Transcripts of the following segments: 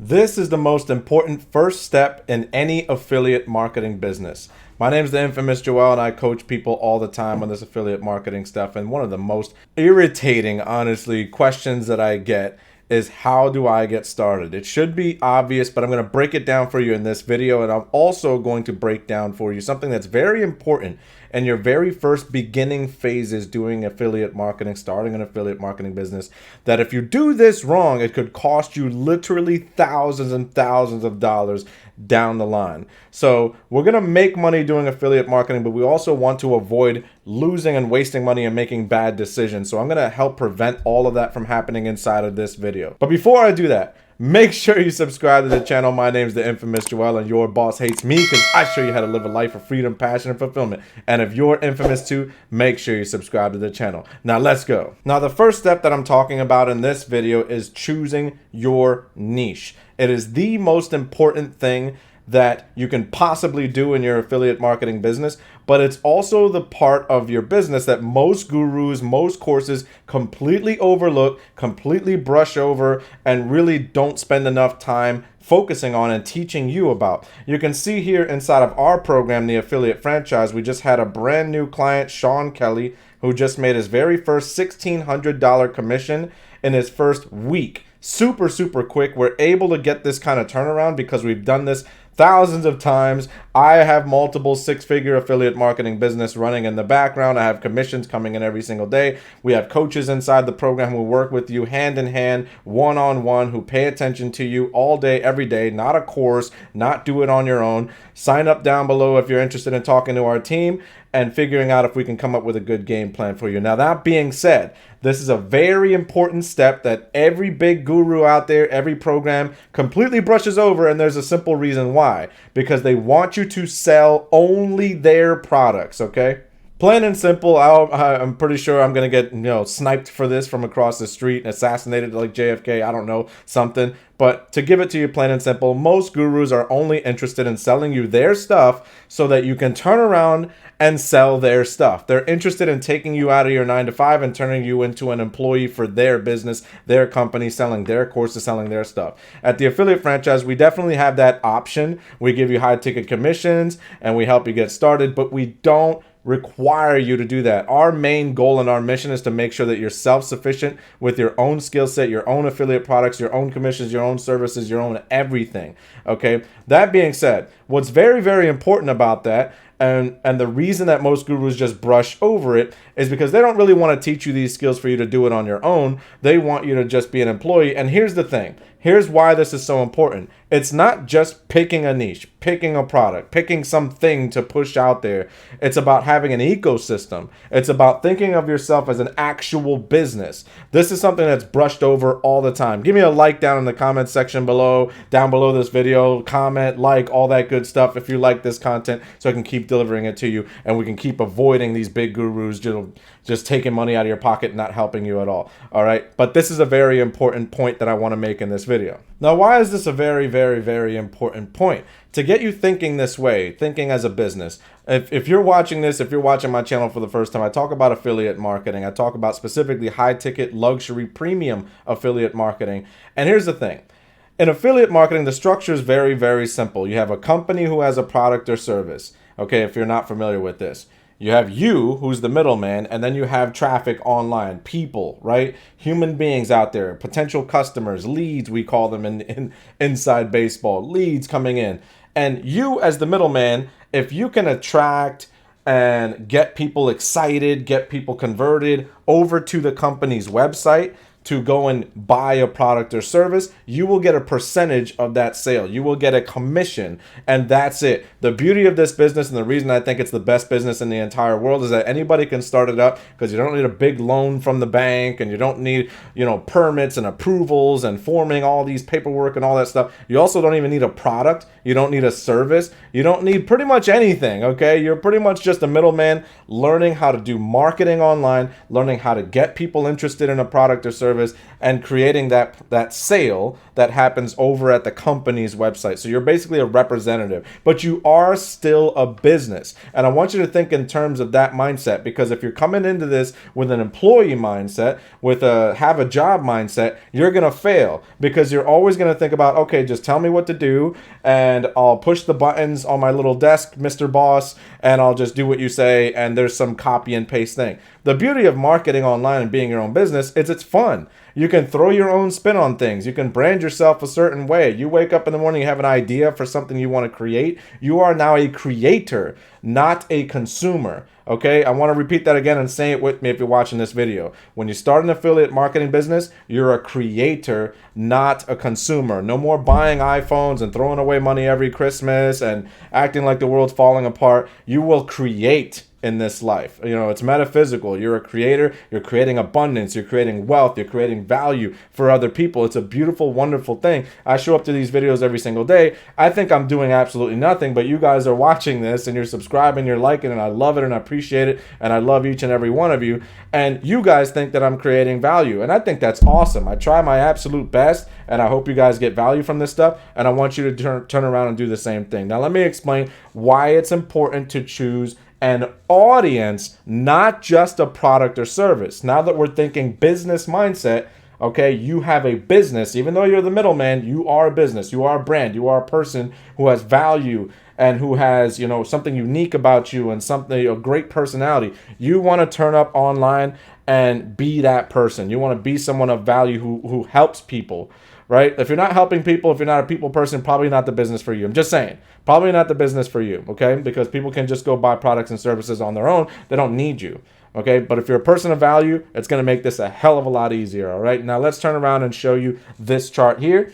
This is the most important first step in any affiliate marketing business. My name is the infamous Joel, and I coach people all the time on this affiliate marketing stuff. And one of the most irritating, honestly, questions that I get is, how do I get started? It should be obvious, but I'm going to break it down for you in this video. And I'm also going to break down for you something that's very important in your very first beginning phases doing affiliate marketing, starting an affiliate marketing business, that if you do this wrong, it could cost you literally thousands and thousands of dollars down the line. So we're going to make money doing affiliate marketing, but we also want to avoid losing and wasting money and making bad decisions. So I'm going to help prevent all of that from happening inside of this video. But before I do that, make sure you subscribe to the channel. My name is the infamous Joel, and your boss hates me because I show you how to live a life of freedom, passion, and fulfillment. And if you're infamous too, make sure you subscribe to the channel. Now let's go. Now the first step that I'm talking about in this video is choosing your niche. It is the most important thing that you can possibly do in your affiliate marketing business, but it's also the part of your business that most gurus, most courses completely overlook, completely brush over, and really don't spend enough time focusing on and teaching you about. You can see here inside of our program, the affiliate franchise, we just had a brand new client, Sean Kelly, who just made his very first $1,600 commission in his first week. Super quick. We're able to get this kind of turnaround because we've done this thousands of times. I have multiple six-figure affiliate marketing business running in the background. I have commissions coming in every single day. We have coaches inside the program who work with you hand in hand, one-on-one, who pay attention to you all day, every day, not a course, not do it on your own. Sign up down below if you're interested in talking to our team and figuring out if we can come up with a good game plan for you. Now, that being said, this is a very important step that every big guru out there, every program completely brushes over, and there's a simple reason why. Because they want you to sell only their products, okay? Plain and simple. I'm pretty sure I'm going to get, sniped for this from across the street, assassinated like JFK, I don't know, something. But to give it to you plain and simple, most gurus are only interested in selling you their stuff so that you can turn around and sell their stuff. They're interested in taking you out of your 9-to-5 and turning you into an employee for their business, their company, selling their courses, selling their stuff. At the affiliate franchise, we definitely have that option. We give you high ticket commissions and we help you get started, but we don't require you to do that. Our main goal and our mission is to make sure that you're self-sufficient with your own skill set, your own affiliate products, your own commissions, your own services, your own everything. Okay. That being said, what's very important about that, and the reason that most gurus just brush over it, is because they don't really want to teach you these skills for you to do it on your own. They want you to just be an employee. And here's the thing. Here's why this is so important. It's not just picking a niche, picking a product, picking something to push out there. It's about having an ecosystem. It's about thinking of yourself as an actual business. This is something that's brushed over all the time. Give me a like down in the comment section below, down below this video, comment, like, all that good stuff if you like this content, so I can keep delivering it to you and we can keep avoiding these big gurus just taking money out of your pocket and not helping you at all. All right. But this is a very important point that I want to make in this video. Now, why is this a very important point? To get you thinking this way, thinking as a business. If you're watching this, if you're watching my channel for the first time, I talk about affiliate marketing. I talk about specifically high ticket, luxury, premium affiliate marketing. And here's the thing. In affiliate marketing, the structure is very simple. You have a company who has a product or service. Okay, if you're not familiar with this. You have you, who's the middleman, and then you have traffic online, people, right? Human beings out there, potential customers, leads, we call them in inside baseball, leads coming in. And you as the middleman, if you can attract and get people excited, get people converted over to the company's website to go and buy a product or service, you will get a percentage of that sale. You will get a commission, and that's it. The beauty of this business, and the reason I think it's the best business in the entire world, is that anybody can start it up because you don't need a big loan from the bank, and you don't need, permits and approvals and forming all these paperwork and all that stuff. You also don't even need a product. You don't need a service. You don't need pretty much anything, okay? You're pretty much just a middleman learning how to do marketing online, learning how to get people interested in a product or service, service and creating that sale that happens over at the company's website. So you're basically a representative, but you are still a business. And I want you to think in terms of that mindset, because if you're coming into this with an employee mindset, with a have a job mindset, you're going to fail, because you're always going to think about, okay, just tell me what to do and I'll push the buttons on my little desk, Mr. Boss, and I'll just do what you say, and there's some copy and paste thing. The beauty of marketing online and being your own business is it's fun. You can throw your own spin on things. You can brand yourself a certain way. You wake up in the morning, you have an idea for something you want to create. You are now a creator, not a consumer. Okay, I want to repeat that again and say it with me if you're watching this video. When you start an affiliate marketing business, you're a creator, not a consumer. No more buying iPhones and throwing away money every Christmas and acting like the world's falling apart. You will create in this life. You know, it's metaphysical. You're a creator. You're creating abundance. You're creating wealth. You're creating value for other people. It's a beautiful, wonderful thing. I show up to these videos every single day. I think I'm doing absolutely nothing, but you guys are watching this and you're subscribing, you're liking, and I love it and I appreciate it. And I love each and every one of you. And you guys think that I'm creating value. And I think that's awesome. I try my absolute best, and I hope you guys get value from this stuff. And I want you to turn around and do the same thing. Now, let me explain why it's important to choose an audience, not just a product or service. Now that we're thinking business mindset, okay, you have a business. Even though you're the middleman, you are a business. You are a brand. You are a person who has value and who has, you know, something unique about you and something, a great personality. You want to turn up online and be that person. You want to be someone of value who helps people, right? If you're not helping people, if you're not a people person, probably not the business for you. I'm just saying, probably not the business for you, okay? Because people can just go buy products and services on their own. They don't need you, okay? But if you're a person of value, it's going to make this a hell of a lot easier, all right? Now let's turn around and show you this chart here.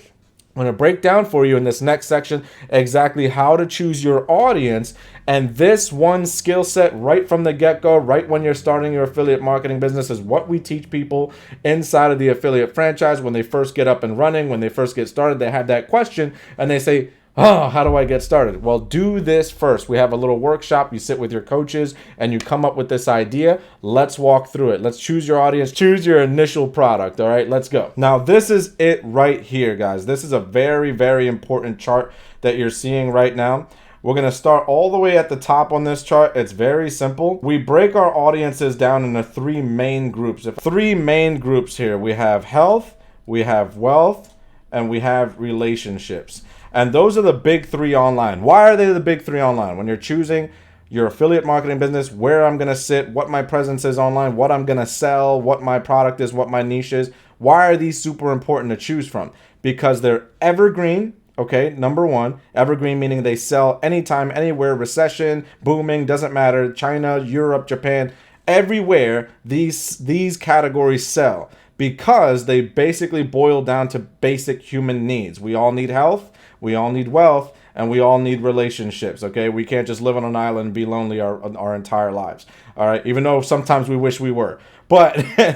I'm going to break down for you in this next section exactly how to choose your audience, and this one skill set right from the get-go, right when you're starting your affiliate marketing business, is what we teach people inside of the affiliate franchise when they first get up and running, when they first get started. They have that question and they say, oh, how do I get started? Well, do this first. We have a little workshop. You sit with your coaches and you come up with this idea. Let's walk through it. Let's choose your audience. Choose your initial product. All right, let's go. Now, this is it right here, guys. This is a very, very important chart that you're seeing right now. We're going to start all the way at the top on this chart. It's very simple. We break our audiences down into three main groups. Three main groups here. We have health, we have wealth, and we have relationships. And those are the big three online. Why are they the big three online? When you're choosing your affiliate marketing business, where I'm going to sit, what my presence is online, what I'm going to sell, what my product is, what my niche is. Why are these super important to choose from? Because they're evergreen. Okay, number one, evergreen meaning they sell anytime, anywhere, recession, booming, doesn't matter. China, Europe, Japan, everywhere these categories sell, because they basically boil down to basic human needs. We all need health, we all need wealth, and we all need relationships, okay? We can't just live on an island and be lonely our entire lives, all right? Even though sometimes we wish we were. But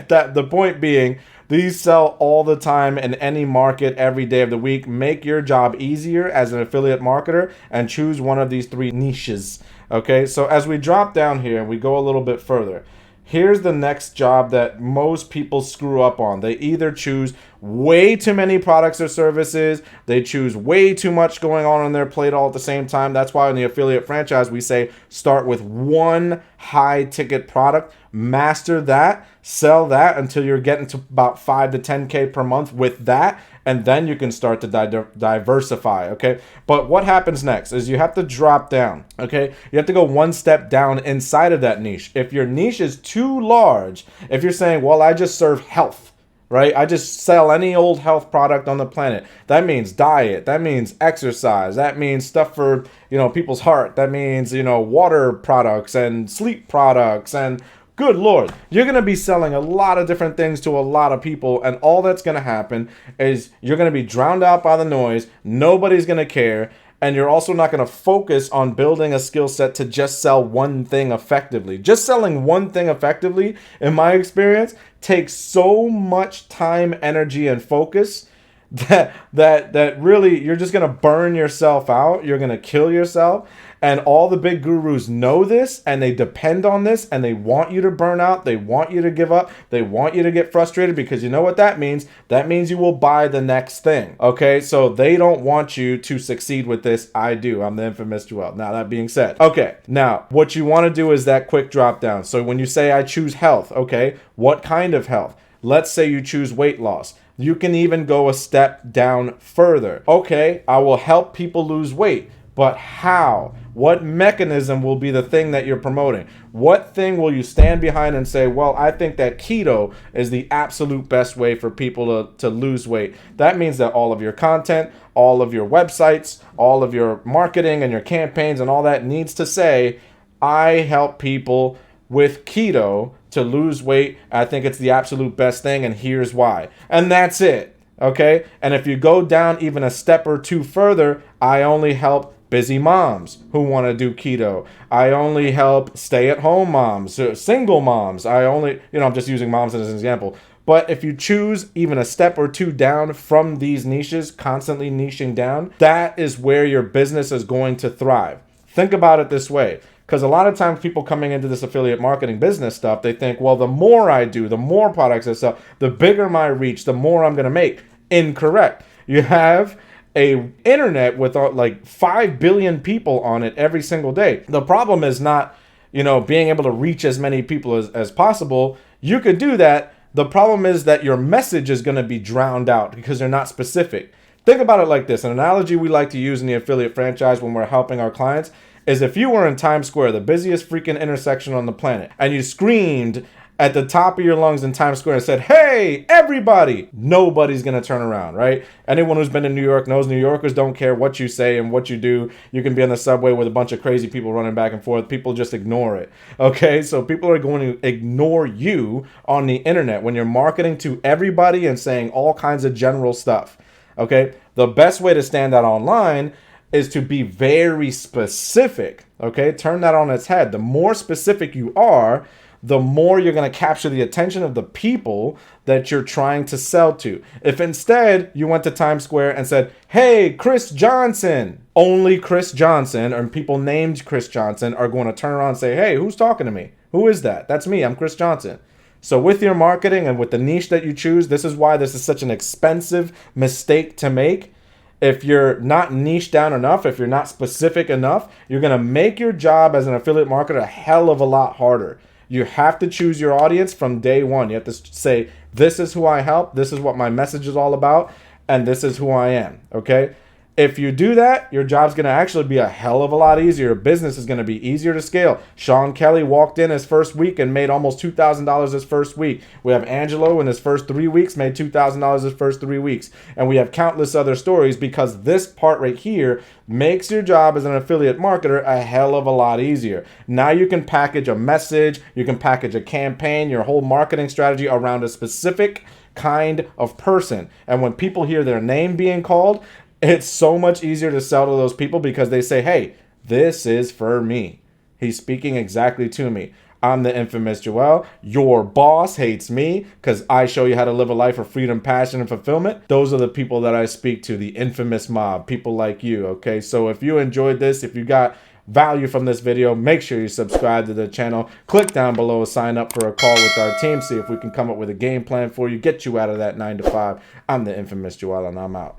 the point being, these sell all the time in any market every day of the week. Make your job easier as an affiliate marketer and choose one of these three niches, okay? So as we drop down here and we go a little bit further, here's the next job that most people screw up on. They either choose way too many products or services, they choose way too much going on their plate all at the same time. That's why in the affiliate franchise, we say start with one high ticket product, master that, sell that until you're getting to about 5 to 10K per month with that, and then you can start to diversify, okay? But what happens next is you have to drop down, okay? You have to go one step down inside of that niche. If your niche is too large, if you're saying, well, I just serve health, right? I just sell any old health product on the planet. That means diet. That means exercise. That means stuff for, you know, people's heart. That means, you know, water products and sleep products and good Lord, you're going to be selling a lot of different things to a lot of people, and all that's going to happen is you're going to be drowned out by the noise. Nobody's going to care, and you're also not going to focus on building a skill set to just sell one thing effectively. Just selling one thing effectively, in my experience, takes so much time, energy, and focus that really you're just gonna burn yourself out. You're gonna kill yourself. And all the big gurus know this, and they depend on this, and they want you to burn out. They want you to give up. They want you to get frustrated, because you know what that means? That means you will buy the next thing. Okay, so they don't want you to succeed with this. I do. I'm the infamous Joel. Now, that being said, okay, now what you want to do is that quick drop down. So when you say I choose health, okay, what kind of health? Let's say you choose weight loss. You can even go a step down further. Okay, I will help people lose weight. But how? What mechanism will be the thing that you're promoting? What thing will you stand behind and say, well, I think that keto is the absolute best way for people to lose weight? That means that all of your content, all of your websites, all of your marketing and your campaigns and all that needs to say, I help people with keto to lose weight. I think it's the absolute best thing, and here's why. And that's it. Okay? And if you go down even a step or two further, I only help busy moms who want to do keto. I only help stay-at-home moms, single moms. I'm just using moms as an example. But if you choose even a step or two down from these niches, constantly niching down, that is where your business is going to thrive. Think about it this way. Because a lot of times people coming into this affiliate marketing business stuff, they think, well, the more I do, the more products I sell, the bigger my reach, the more I'm going to make. Incorrect. You have a internet with like 5 billion people on it every single day. The problem is not, being able to reach as many people as possible. You could do that. The problem is that your message is going to be drowned out because they're not specific. Think about it like this. An analogy we like to use in the affiliate franchise when we're helping our clients is if you were in Times Square, the busiest freaking intersection on the planet, and you screamed at the top of your lungs in Times Square and said, hey, everybody, nobody's going to turn around, right? Anyone who's been to New York knows New Yorkers don't care what you say and what you do. You can be on the subway with a bunch of crazy people running back and forth. People just ignore it, okay? So people are going to ignore you on the internet when you're marketing to everybody and saying all kinds of general stuff, okay? The best way to stand out online is to be very specific, okay? Turn that on its head. The more specific you are, the more you're going to capture the attention of the people that you're trying to sell to. If instead you went to Times Square and said, hey, Chris Johnson, only Chris Johnson, and people named Chris Johnson are going to turn around and say, hey, who's talking to me? Who is that? That's me. I'm Chris Johnson. So with your marketing and with the niche that you choose, this is why this is such an expensive mistake to make. If you're not niche down enough, if you're not specific enough, you're going to make your job as an affiliate marketer a hell of a lot harder. You have to choose your audience from day one. You have to say, this is who I help, this is what my message is all about, and this is who I am, okay? If you do that, your job's going to actually be a hell of a lot easier. Your business is going to be easier to scale. Sean Kelly walked in his first week and made almost $2,000 his first week. We have Angelo in his first 3 weeks made $2,000 his first 3 weeks. And we have countless other stories because this part right here makes your job as an affiliate marketer a hell of a lot easier. Now you can package a message, you can package a campaign, your whole marketing strategy around a specific kind of person. And when people hear their name being called, it's so much easier to sell to those people because they say, hey, this is for me. He's speaking exactly to me. I'm the infamous Joel. Your boss hates me because I show you how to live a life of freedom, passion, and fulfillment. Those are the people that I speak to, the infamous mob, people like you, okay? So if you enjoyed this, if you got value from this video, make sure you subscribe to the channel. Click down below, sign up for a call with our team, see if we can come up with a game plan for you, get you out of that 9 to 5. I'm the infamous Joel, and I'm out.